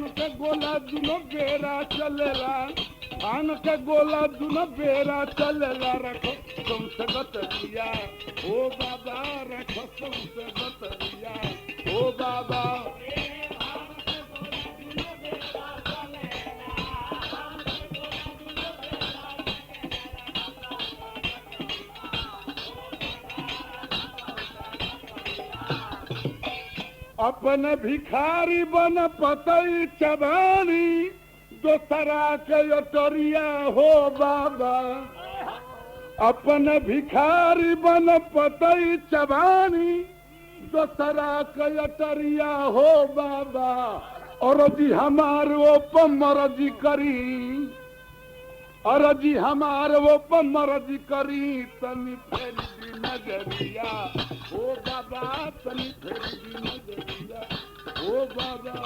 के गोला दुनो बेरा चलेला, भांग के गोला दुनो बेरा चलेला। रखो तुमसे बतरिया ओ बाबा, रखो तुमसे बतरिया ओ बाबा। अपन भिखारी बन पतई चबानी, दोसरा के अटरिया हो बाबा। अपन भिखारी बन पतई चबानी, दोसरा के अटरिया हो बाबा। और जी हमार वो मर्जी करी, और जी हमार वो मर्जी करी, तनी फेरी दी नजरिया ओ बाबा, तनी फेरी दी नजरिया ओ बाबा।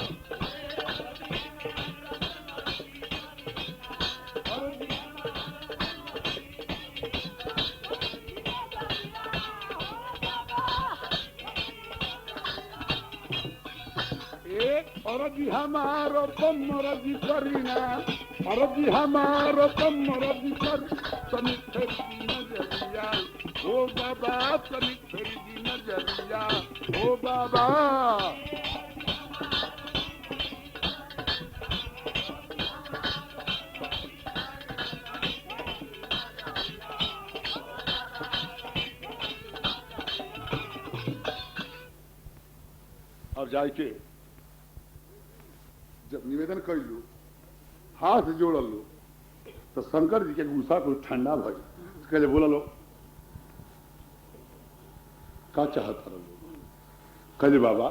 और जी हमारो मर्जी करी ना, और जी हमारो मर्जी करी, तनी फेरी दी नजरिया ओ बाबा, तनी फेरी दी नजरिया ओ बाबा। अब जाके जब निवेदन कर लू, हाथ जोड़ लो, तो शंकर जी के गुस्सा को ठंडा भई कहले बोला लो का चाहत लो। कहले बाबा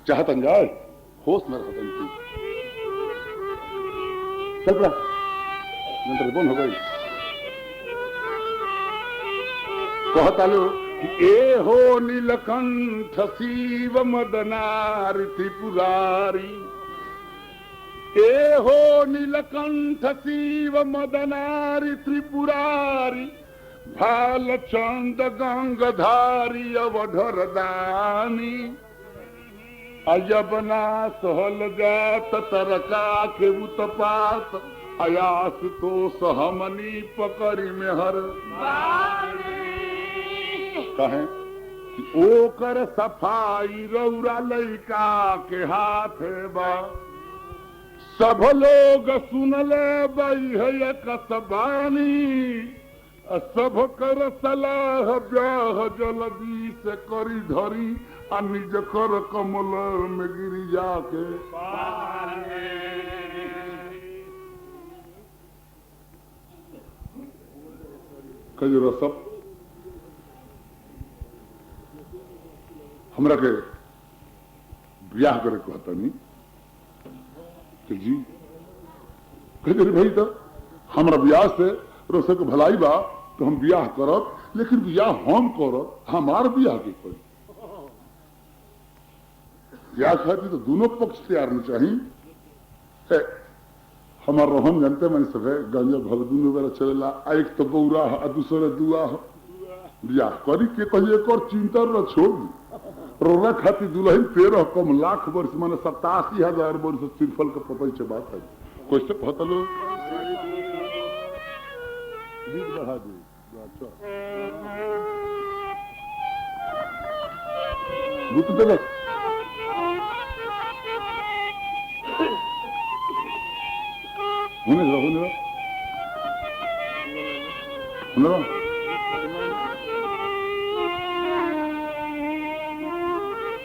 चाहत जाए होश में रहता तू चल पड़ा नंतर बंद हो गई। कहता लो ए हो नीलकंठ शिव मदनारि त्रिपुरारी, ए हो नीलकंठ शिव मदनारि त्रिपुरारी, भालचंद गंगधारी अवधर दानी। अयबना सहल जात तरका के उत्पात, अयास तो सहमनी पकड़ी में हर कहे कि ओकर सफाई रौरा लैका के हाथ बा। सब लोग सुनले बई है कसबानी, सब कर सलाह ब्याह जल्दी से करी धरी, आ निज कर कमल में गिरी जाके कजो सब हमरा के ब्याह करे कहता नहीं कि जी कहे भाई तो हमरा ब्याह से रोसे के भलाई बा तो हम ब्याह करब, लेकिन ब्याह हम करब, हमार ब्याह के करी। ब्याह खाती तो दोनों पक्ष तैयार न चाहिए। हमार रोहन जानते मन सब है गंजा भग दोनों बेरा चलेला, एक तो बौरा है दूसरे दुआ है। ब्याह करी के कहिए एक और चिंता न छोड़ दी। रोना खाती दुल्हन 13 कम लाख वर्ष माने 87,000 वर्ष सिरफल के पता ही बात है। कैसे पता लो बढ़ा दी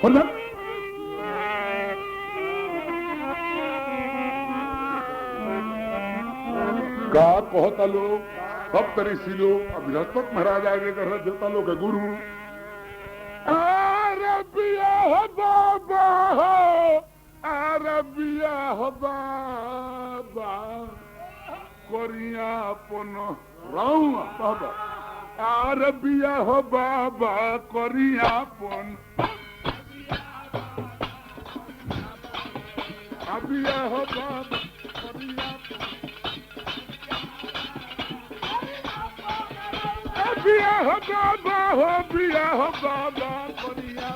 होने का कहता लोग सब तरी सी लोग बृहस्पत महाराज आगे कर देवता लोग के गुरु। अरबिया बाबा अरबिया बाबा करिया पन राऊ बाबा अरबिया बाबा करिया पन अबिया बाबा करिया बिया हो बिया हो बाबा करिया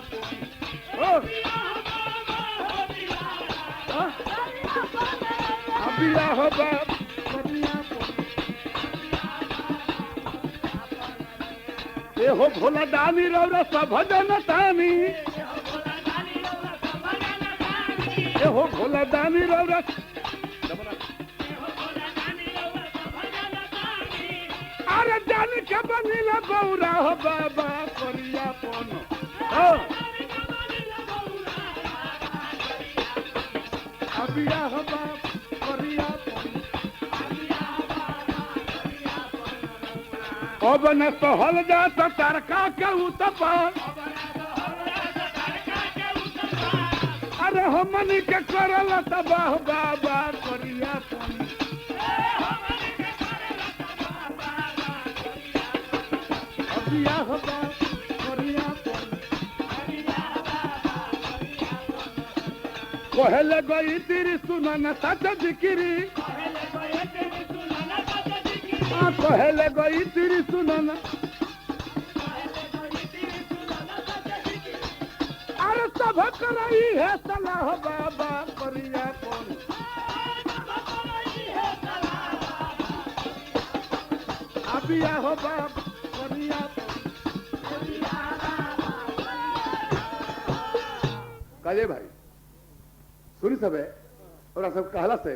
बिया हो बाप ए हो भोला दानी रौरा सब जनतानी ए हो भोला दानी रौरा अरे जानी के बनीला गौरा हो बाबा करिया पन अबिया हो बाप करिया अब न सहल जात तरका के उतपा अरे हमनी के करल तबाह बाबा करिया अबिया हो बाप करिया कहले गई तेरी सुनन सच जिकिरी कहले गई तेरी सुनन अरे सब करई है सलाह बाबा करिया कौन अबिया हो बाप करिया काले भाई सुनी सब है और सब कहला से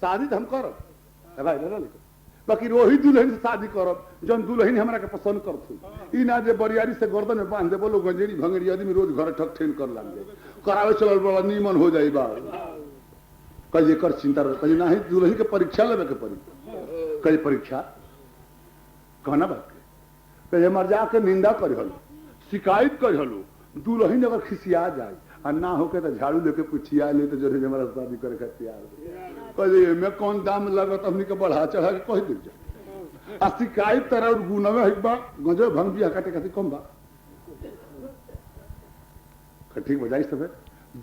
शादी तो हम करब भाई ना लिखो बाकी वही दुल्हन से शादी करब जन दुल्हन हमरा के पसंद करथु ई ना जे बरियारी से गर्दन में बांध दे बोलो गंजेरी भंगेरी आदमी रोज घर ठक ठेन कर लागे करावे चलल बड़ा नीमन हो जाई बा कई एकर चिंता कई नाही दुल्हन के परीक्षा लेवे के पड़ी कई परीक्षा कहना बात के कई मर जाके निंदा कर हलो शिकायत कर हलो दुल्हन अगर खिसिया जाए और ना होके तो झाड़ू लेके पुछिया ले तो जरूर हमारा शादी करे के तैयार कहे में कौन दाम लगत हमनी के बढ़ा चढ़ा के कह दे आ शिकायत तरह और गुनवे है बा गजो भंग बिया काटे काटे कम बा ठीक बजाई सब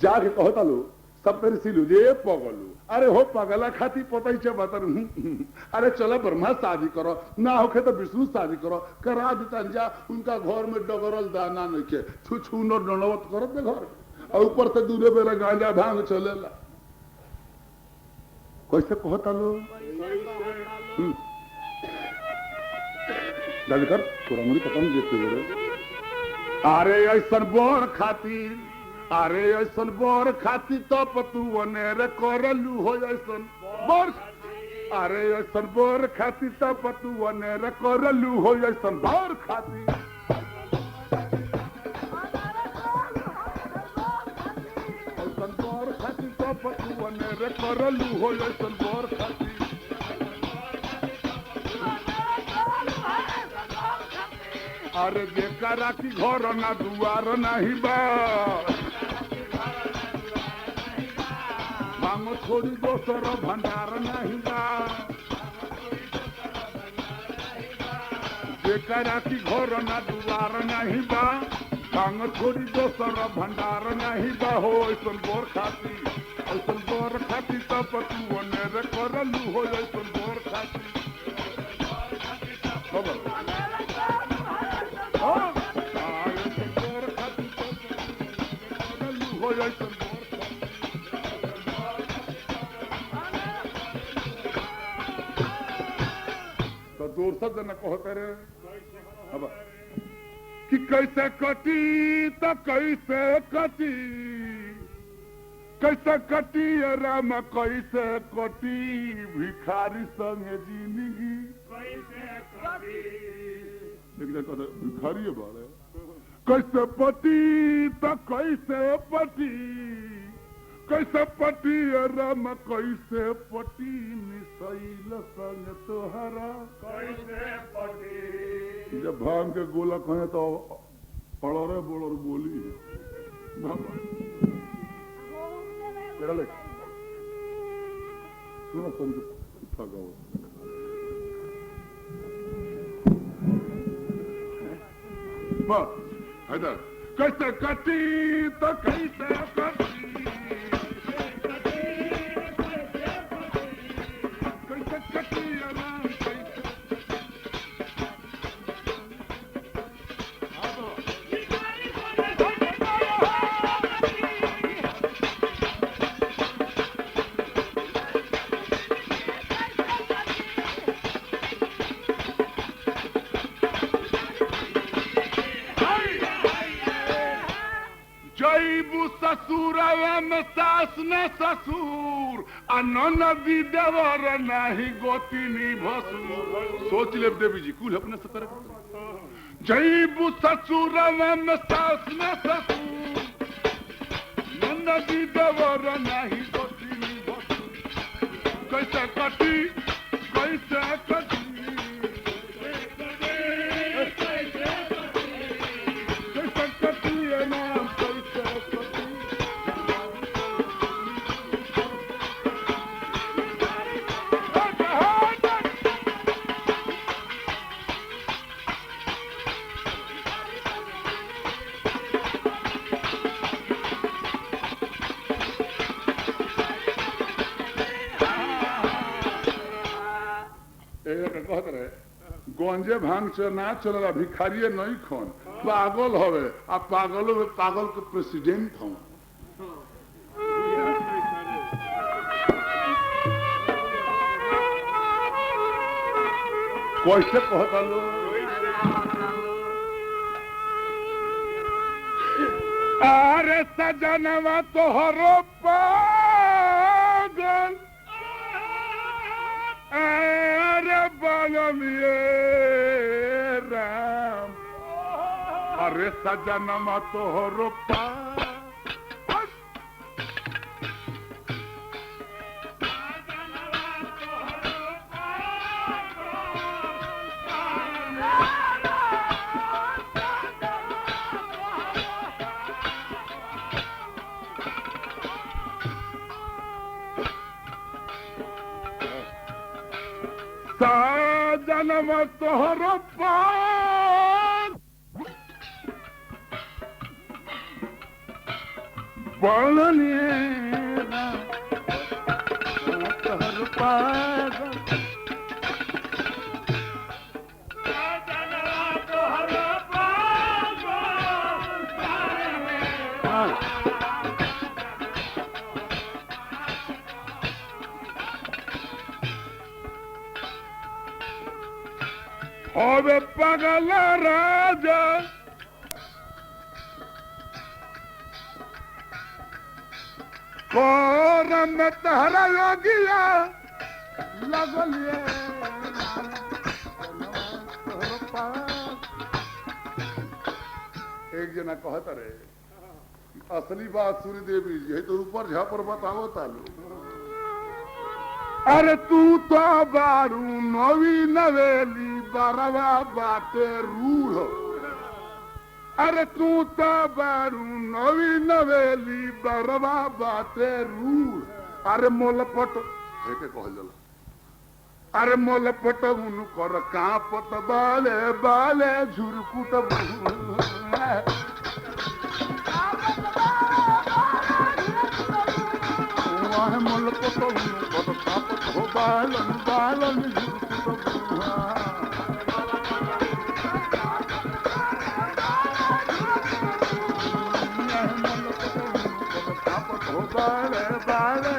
जाके कहता लो सब तेरे सिलू जे पगलू अरे हो पगला खाती पता ही बतर अरे चलो ब्रह्मा शादी करो ना होके तो विष्णु शादी करो करा देता जा उनका घर में डगरल दाना नहीं के छू छू न डणवत करत दे घर और ऊपर से दूरे बेरा गांजा भांग चलेला कैसे कहता लो दादी कर थोड़ा मुड़ी पता नहीं देते अरे ऐसन बोर खातिर अरे ऐसन बोर खातिर तो पतू अनेर करलू हो ऐसन बोर अरे ऐसन बोर खातिर तो पतू अनेर करलू हो ऐसन बोर खातिर पतुअने करलू हो ऐसन बोर खाती अरे बेकारा की घर ना दुआर नहीं बा मांगो थोड़ी दोसर भंडार नहीं बा बेकारा की घर ना दुआर नहीं बा मांगो थोड़ी दोसर भंडार नहीं बा हो ऐसन बोर खाती ऐसन बोर खाती तब पतुअने रे करलू हो ऐसन बोर खाती खबर ऐसन बोर खाती करलू हो ऐसन बोर तो दूर सब जना कहते रे अब कि कैसे कटी तो कैसे कटी कैसे कटी राम कैसे कटी भिखारी संग जिंदगी भिखारी बारे कैसे पटी तो कैसे पटी कैसे पटी राम कैसे पटी मिसाइल संग तोहरा कैसे पटी जब भांग के गोला कहे तो पड़ोरे बोलर बोली बाबा सुनो सुन थका कैसे कटी तो कैसे कटी कैसे कटी आराम ससुरवा में सास न ससुर आ नदी देवर नाही गोतिनी भसुर। सोच ले देवी जी कुल अपने से करे जईबू ससुरवा में सास न ससुर नदी देवर नाही गोतिनी भसुर। कैसे कटी कैसे कटी गंजे भांग ना चल भिखारिये नहीं खन पागल हवे आ पागलों में पागल के प्रेसिडेंट हूँ। कैसे कहता लो अरे सजनवा तोहरो पागल अरे बालमिए राम अरे सजनमा तोहरो जन्म तोहरो होवे पागल राजा कोरम तहरा लगिया लगलिए एक जना कहता रहे असली बात सूर्य देवी जी तो ऊपर झापर बताओ तालू अरे तू तो बारू नवी नवेली बारवा बाटे रूढ़ अरे तू तो बारू नवी नवेली बारवा बाटे रूढ़ अरे मोलपट कहल जला अरे मोलपट उन कर कांपत बाले बाले झुरकुट मोलपट उन कर कांपत हो बालन बालन झुरकुट बाले बाले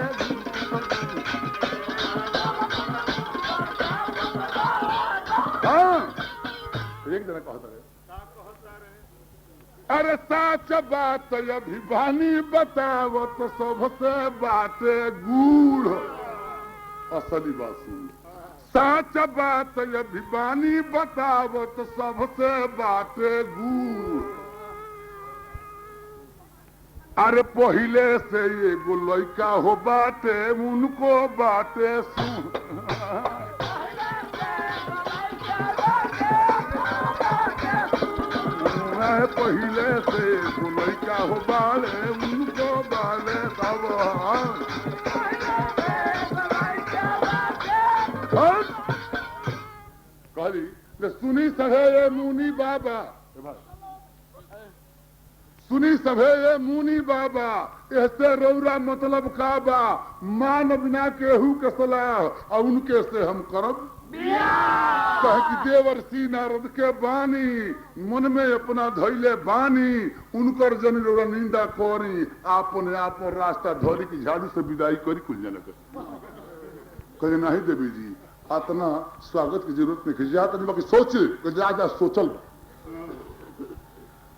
एक जना कहता रहे अरे सच बात अभिमानी बताओ तो सबसे बाटे गूढ़ असली बात सुन सच बात अभिमानी बताओ तो सबसे बाटे गूढ़ अरे पहिले से एगो लड़का हो बाटे उनको बाटे पहिले से एगो लड़का हो बाले उनको बाले तब कहली सुनी सहे ये मुनी बाबा सुनी सभे ये मुनी बाबा ऐसे रौरा मतलब का बा मान बिना केहू के सलाह और उनके से हम करब कह कि देवर्षि नारद के बानी मन में अपना धैले बानी उनकर जन रौरा निंदा करी आपने आप रास्ता धोरी की झाड़ू से विदाई करी कुल जन कहे नहीं देवी जी इतना स्वागत की जरूरत नहीं जा बाकी सोच ज्यादा सोचल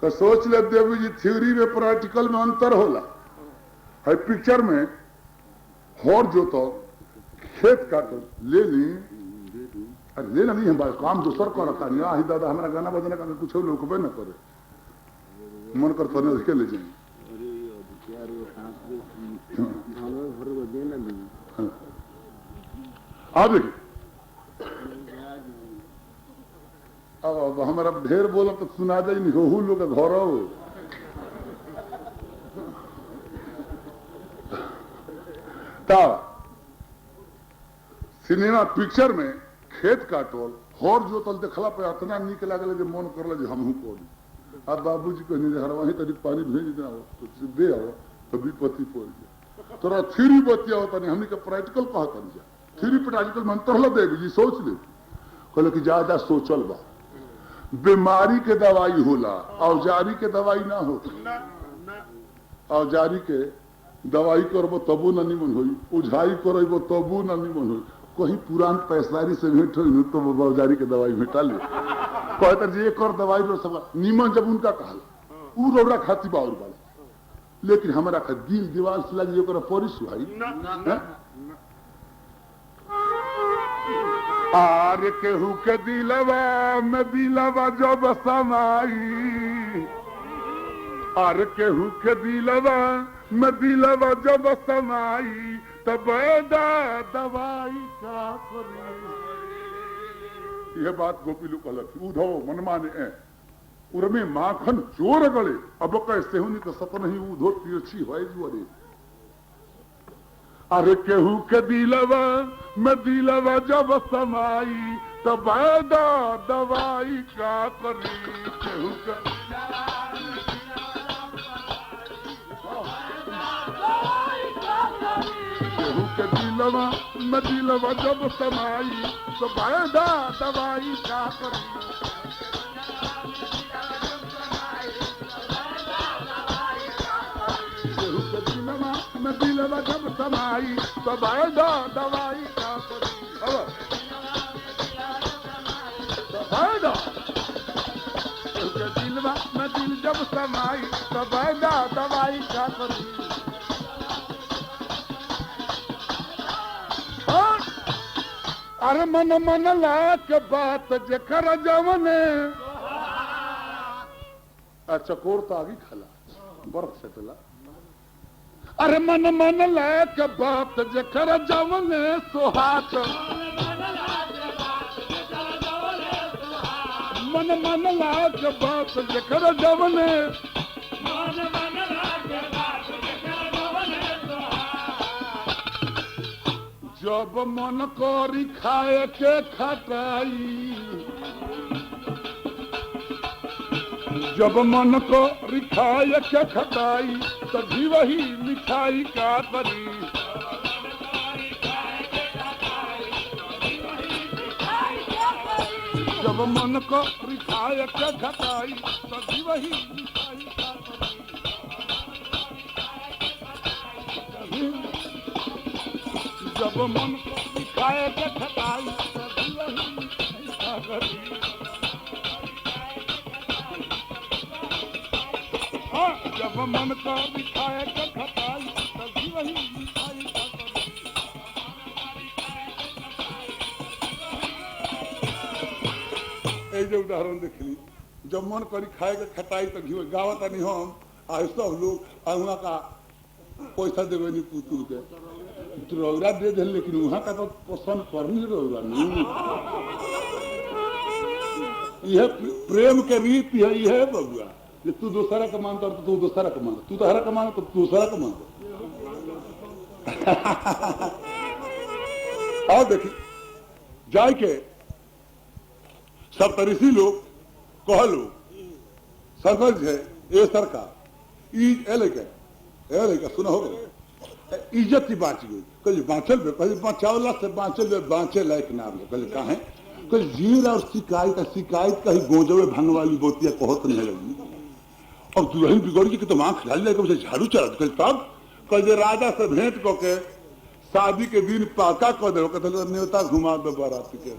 तो सोच ले देवी जी थ्योरी में प्रैक्टिकल में अंतर होला है पिक्चर में हर जो तो खेत काट ले ली, अरे ले नहीं है काम दूसर करता नहीं आही दादा हमारा गाना बजाना का कुछ लोग न करे मन करता नहीं उसके ले जाए। आप देखिए अब हमारा ढेर बोला तो सुना जाए नहीं हो लोग का घर हो सिनेमा पिक्चर में खेत काटल हर जोतल देखला पे इतना निक लागल जे मन करल जे हमहू करी। अब बाबूजी कहने जे हरवाही तरी पानी भेज दे आओ तो दे आओ तो विपत्ति पड़ जाए तोरा थ्री बतिया तनी हमनी के प्रैक्टिकल कहत जा थ्री प्रैक्टिकल मन तोहला देबी जी सोच ले कहले कि ज्यादा सोचल बा बीमारी के दवाई होला औजारी के दवाई ना हो औजारी के दवाई करबो तबो न निमन होई उझाई करबो तबो न निमन होई कहीं पुरान पैसारी से भेंट हो तो औजारी के दवाई भेटा ले कहता जी एक और दवाई रो सब निमन जब उनका कहल उ रोड़ा खाती बाउर वाला लेकिन हमारा का दिल दीवार से लगी ओकरा परिस भाई आर केहू के दिलवा में दिलवा जब समाई आर केहू के दिलवा में दिलवा जब समाई तब दवाई का यह बात गोपीलू कहलक उधो मन माने उर्मे माखन चोर गले अब कैसे हुनी तो सत नहीं उधो तिरछी है जुअरे अरे केहू के दिलवा में दिलवा जब समाई तब दवाई का करी केहू के दिलवा में दिलवा जब समाई तो दवाई का करी में दिलवा जब समाई तो दवाई का दिलवा में दिल जब समाई तो दवाई का करी अरे मन मन लाख बात जखर जवने चकोर तो आगे खला बर्फ सेटला अरे मन मन लाख बात जखर जवने सोहात मन मन लाख बात जखर जवने जब मन करी खाए के खटाई जब मन करी खाए के खटाई तभी वही मिठाई का करी जब मन करी खाए के खटाई तभी वही मिठाई का करी जब मन को खाए के खटाई तभी वही मिठाई का करी जब मन को खाए के खटाई तभी वही मिठाई का करी जो उदाहरण देख ली जब मन करी खाए के खटाई तक घी गावत नहीं हम आ सब लोग वहाँ का पैसा देवे नहीं पुतुल के रौरा दे दे लेकिन वहां का तो पसंद करनी रौरा नहीं यह प्रेम के रीति है यह बबुआ कि तू दूसरा का मानता तो तू दूसरा का मानता तू तहरा का मानता तो तू दूसरा का मानता और देखिए जाए के सब तरीसी लोग कह लो सरपंच है ये सरकार लेके सुना होगा इज्जत ही बाँच गई कल बाँचल पे कल बचावला से बाँचल पे बाँचे लायक नाम है कल कहा है कल जीर और शिकायत का ही गोजवे भंग वाली बोतिया कहत नहीं लगी अब दुल्हन बिगड़ गई कि तो आँख लाल लेकर झाड़ू चला कल तब कल राजा से भेंट करके शादी के दिन पाका कर दे न्योता घुमा दो बाराती के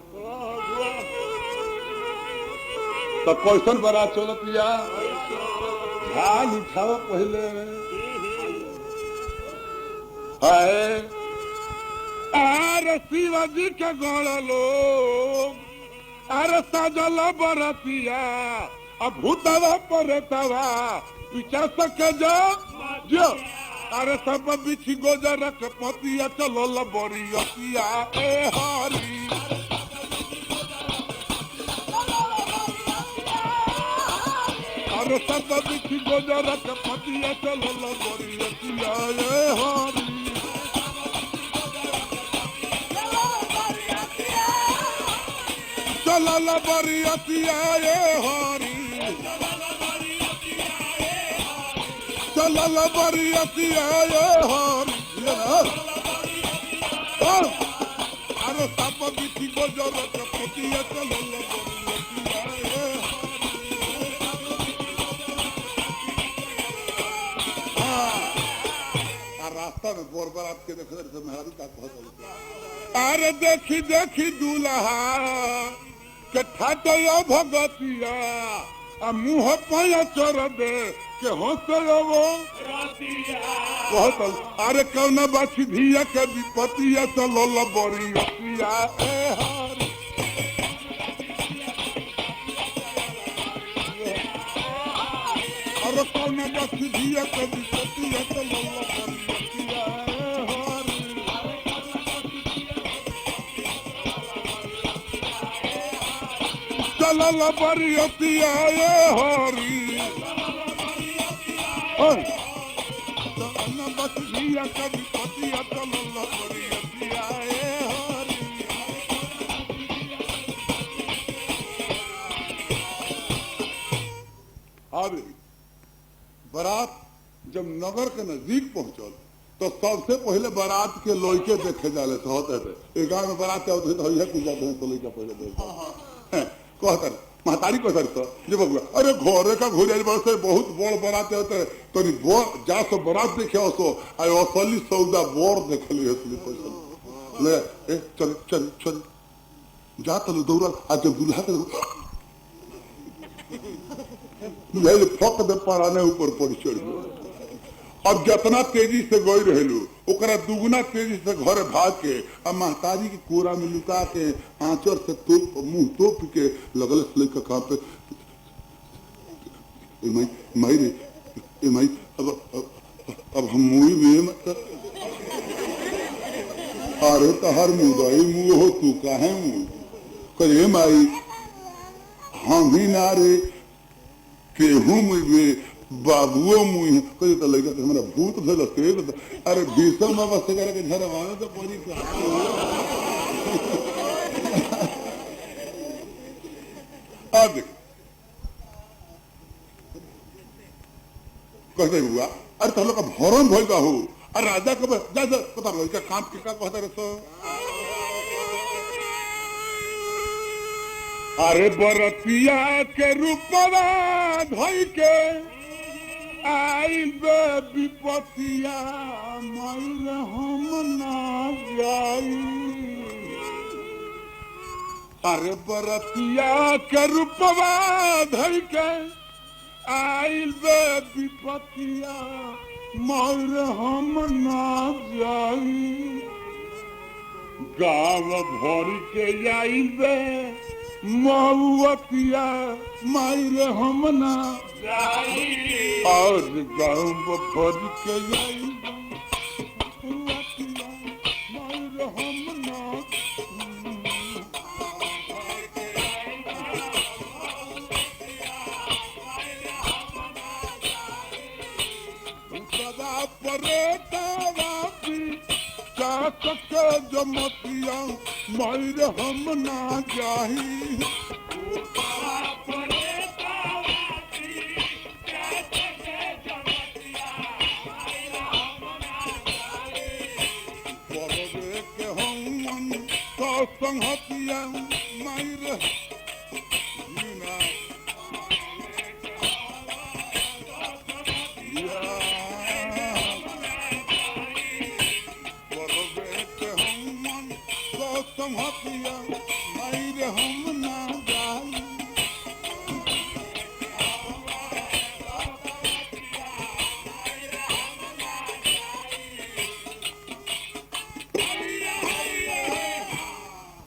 तो कैसन बारात चलत या झाल उठाओ पहले है अरे शिवाजी के गण लोग अरे सजल बरतिया अब भूतवा परतवा पीछा सके जो अरे सब बिछी गोजर के पतिया चलो बरियतिया ए हरी अरे सब बिछी गोजर के पतिया चलो बरियतिया ए हरी चलल बरियतिया ए हरी चलल बरियतिया ए हरी अरे सब बिछी गोजर के पतिया चलल बरियतिया ए रास्ता में बोर बरात के देख रहे मेहरारू का बहुत अरे देखी देखी दूल्हा के ठाटया भगतिया आ मुँह पाया चोर दे के हंसो वो बहुत अरे कौन बाछी धिया के विपतिया चलो बरियतिया ए हरी अरे कौन बाछी धिया के विपतिया चलो बरियतिया ए हरी चलल बरियतिया ए हरी कौन बाछी धिया के विपतिया चलल बरियतिया ए हरी अब बारात जब नगर के नजदीक पहुंचल तो सबसे पहले बारात के लड़के देखे जाले तो होते थे एक गाँव में बारात होते तो कुछ जाते हैं तो लड़का पहले देखे कहते महतारी कहते तो जे बबुआ अरे घरे का घुरे से बहुत बड़ बारात होते तो जा सो बारात देखे सो आयो असली सौदा बोर देखली असली पैसा ले ए चल चल चल जा तो दौड़ल आज जब दूल्हा के फक दे पराने ऊपर पड़ चढ़ अब जितना तेजी से गई रहलू ओकरा दुगुना तेजी से घर भाग के अब महतारी के कोरा में लुका के आंचर से मुंह तोप के लगल लड़का कहाँ पे माई अब हम मुँह में अरे तहर मुदाई मुँह हो तू काहे मुँह करे माई हम ही ना रे केहू मुँह बाबुओ मुँह कहे तो लड़का हमारा भूत भेल अरे भीषम अवस्था करके घर आने तो पड़ी अब कहते हुआ अरे तो लोग का भरण भइल हो अरे राजा को जा पता लड़का काम के का कहता रहे तो अरे बरतिया के रूपवा धोई के आई विपतिया मर हम ना जाई अरे बरतिया के रूपवा धोई के आई विपतिया मर हम ना जाई गाँव भर के आई मऊतिया मायर हम ना और गाँव भर के मायर हम ना सदा परे के जमतिया मायर हम ना जाही के हम तो संहतिया मायर संहतिया मायर हम ना जाई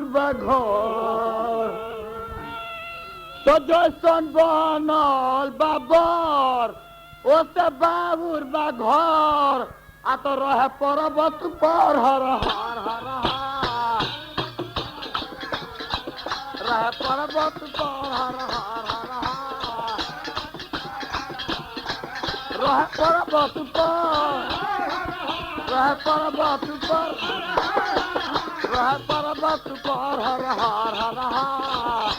बाबुर बघर तो जैसन बनल बाबर ओसे बाबुर बघर आ तो रहे पर्वत पर हर हर हर रहे पर्वत पर हर हर रहे पर्वत पर रहे पर्वत पर रहे पर्वत पर हर हर हर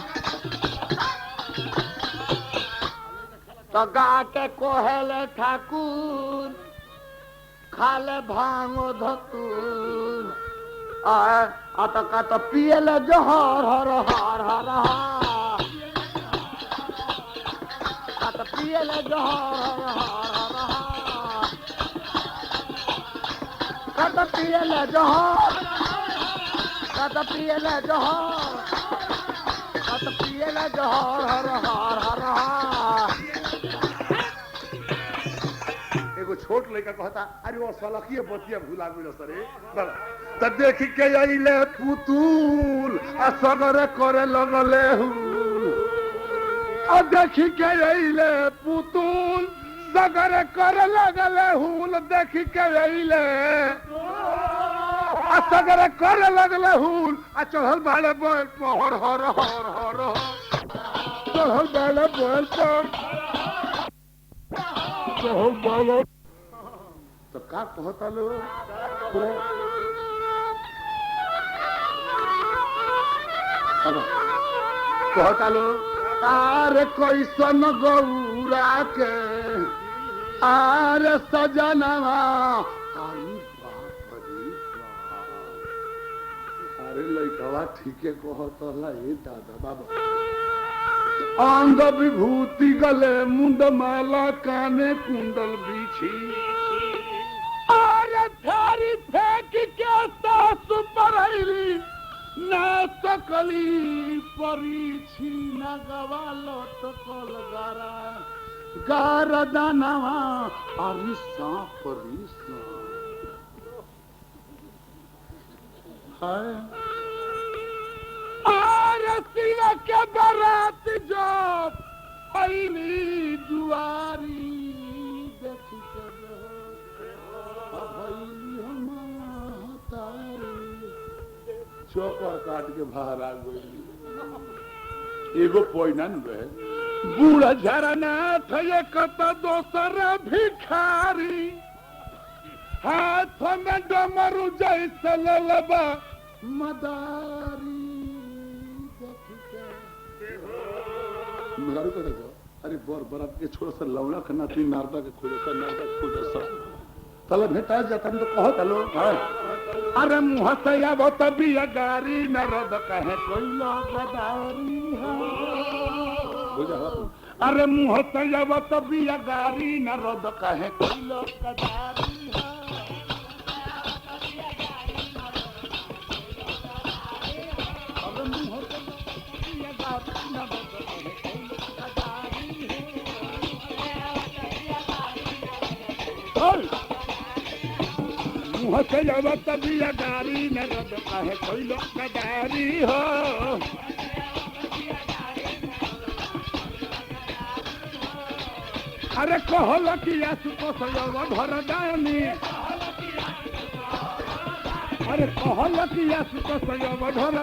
तो गा के कोहेले ठाकुर खाले भांगो धतूर आ तो का तो पियले जहर हर हर हर आ तो पियले जहर हर हर का तो पियले जहर का तो पियले जहर का तो पियले जहर हर हर हर एगो छोट लड़का कहता अरे वो सलखिए बतिया भूला गइल सरे त देख के आइले पुतूल आ सगरे करे लगले हुल आ देख के आइले पुतूल सगरे करे लगले हुल देख के आइले आ सगरे करे लगले हुल आ चढ़ल बाले बोल हर हर हर हर चढ़ल बाले बोल चढ़ल बाले तो का कहता लो कहता लो आरे कैसन गौरा के आरे सजनवा अरे लइकवा ठीके कहता ए दादा बाबा अंग विभूति गले मुंड माला काने कुंडल बिछी अरे थारी फेंक के सासु परैली ना सकली परीछी ना गवालो तो कलगारा गारदानवा अरिसा परिसा हाय अरे सिवा के बारात जब पहली जुआरी देखी के चौपर काट के बाहर आ गई एगो पोइनन रहे बूढ़ा झरनाथ एक तो दोसर भिखारी हाथ में डमरू जैसे ललबा मदारी मेहरारू का देखो अरे बर बरात के छोड़ सा लवड़ा के नाती नारदा के खोजे सा नारदा के खोजे सा तले भेटा जाता तो कहो तलो अरे मुँह से आबो तभी गारी नरद कहे कोई गदारी अरे मुँह से आबो तभी गारी नरद कहे कोई गदारी मुँह से जब तभी गारी नरद कहे कोई गदारी हो अरे कहल कि आसुतोष भर दानी अरे कहल कि आसुतोष भर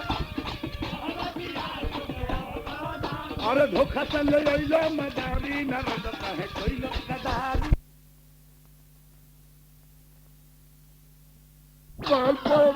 अरे धोखा से ले लो मदारी नरद कहे कोई गदारी Bal por,